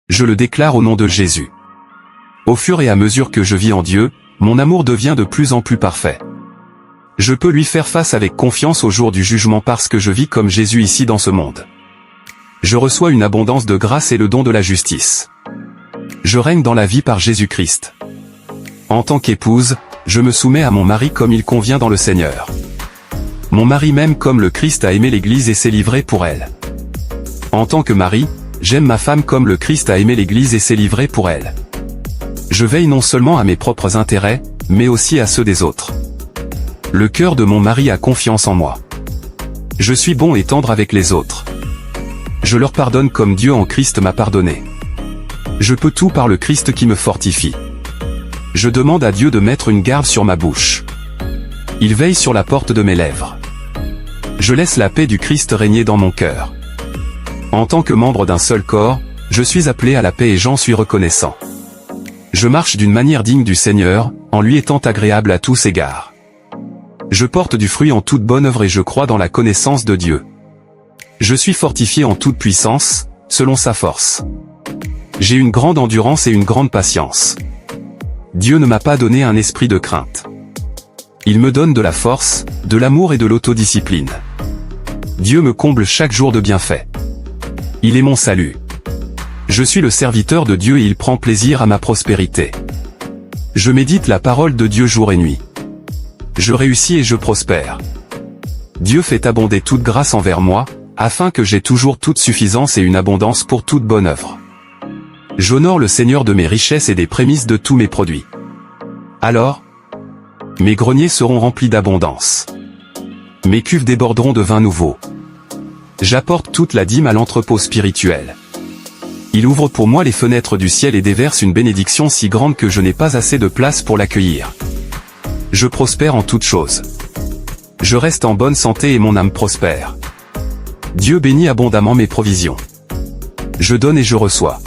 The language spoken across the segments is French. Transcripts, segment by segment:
Je le déclare au nom de Jésus. Au fur et à mesure que je vis en Dieu, mon amour devient de plus en plus parfait. Je peux lui faire face avec confiance au jour du jugement parce que je vis comme Jésus ici dans ce monde. Je reçois une abondance de grâce et le don de la justice. Je règne dans la vie par Jésus-Christ. En tant qu'épouse, je me soumets à mon mari comme il convient dans le Seigneur. Mon mari m'aime comme le Christ a aimé l'Église et s'est livré pour elle. En tant que mari, j'aime ma femme comme le Christ a aimé l'Église et s'est livré pour elle. Je veille non seulement à mes propres intérêts, mais aussi à ceux des autres. Le cœur de mon mari a confiance en moi. Je suis bon et tendre avec les autres. Je leur pardonne comme Dieu en Christ m'a pardonné. Je peux tout par le Christ qui me fortifie. Je demande à Dieu de mettre une garde sur ma bouche. Il veille sur la porte de mes lèvres. Je laisse la paix du Christ régner dans mon cœur. En tant que membre d'un seul corps, je suis appelé à la paix et j'en suis reconnaissant. Je marche d'une manière digne du Seigneur, en lui étant agréable à tous égards. Je porte du fruit en toute bonne œuvre et je crois dans la connaissance de Dieu. Je suis fortifié en toute puissance, selon sa force. J'ai une grande endurance et une grande patience. Dieu ne m'a pas donné un esprit de crainte. Il me donne de la force, de l'amour et de l'autodiscipline. Dieu me comble chaque jour de bienfaits. Il est mon salut. Je suis le serviteur de Dieu et il prend plaisir à ma prospérité. Je médite la parole de Dieu jour et nuit. Je réussis et je prospère. Dieu fait abonder toute grâce envers moi, afin que j'aie toujours toute suffisance et une abondance pour toute bonne œuvre. J'honore le Seigneur de mes richesses et des prémices de tous mes produits. Alors, mes greniers seront remplis d'abondance. Mes cuves déborderont de vin nouveau. J'apporte toute la dîme à l'entrepôt spirituel. Il ouvre pour moi les fenêtres du ciel et déverse une bénédiction si grande que je n'ai pas assez de place pour l'accueillir. Je prospère en toutes choses. Je reste en bonne santé et mon âme prospère. Dieu bénit abondamment mes provisions. Je donne et je reçois.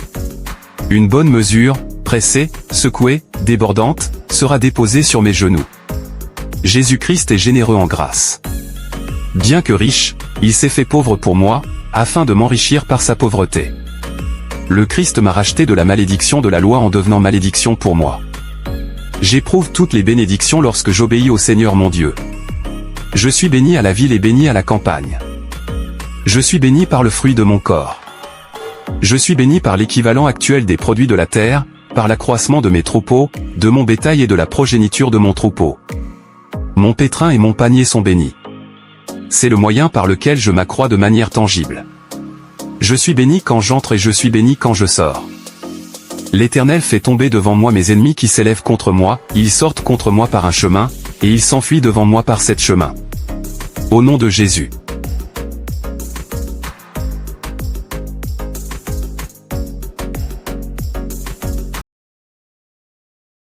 Une bonne mesure, pressée, secouée, débordante, sera déposée sur mes genoux. Jésus-Christ est généreux en grâce. Bien que riche, il s'est fait pauvre pour moi, afin de m'enrichir par sa pauvreté. Le Christ m'a racheté de la malédiction de la loi en devenant malédiction pour moi. J'éprouve toutes les bénédictions lorsque j'obéis au Seigneur mon Dieu. Je suis béni à la ville et béni à la campagne. Je suis béni par le fruit de mon corps. Je suis béni par l'équivalent actuel des produits de la terre, par l'accroissement de mes troupeaux, de mon bétail et de la progéniture de mon troupeau. Mon pétrin et mon panier sont bénis. C'est le moyen par lequel je m'accrois de manière tangible. Je suis béni quand j'entre et je suis béni quand je sors. L'Éternel fait tomber devant moi mes ennemis qui s'élèvent contre moi, ils sortent contre moi par un chemin, et ils s'enfuient devant moi par sept chemins. Au nom de Jésus.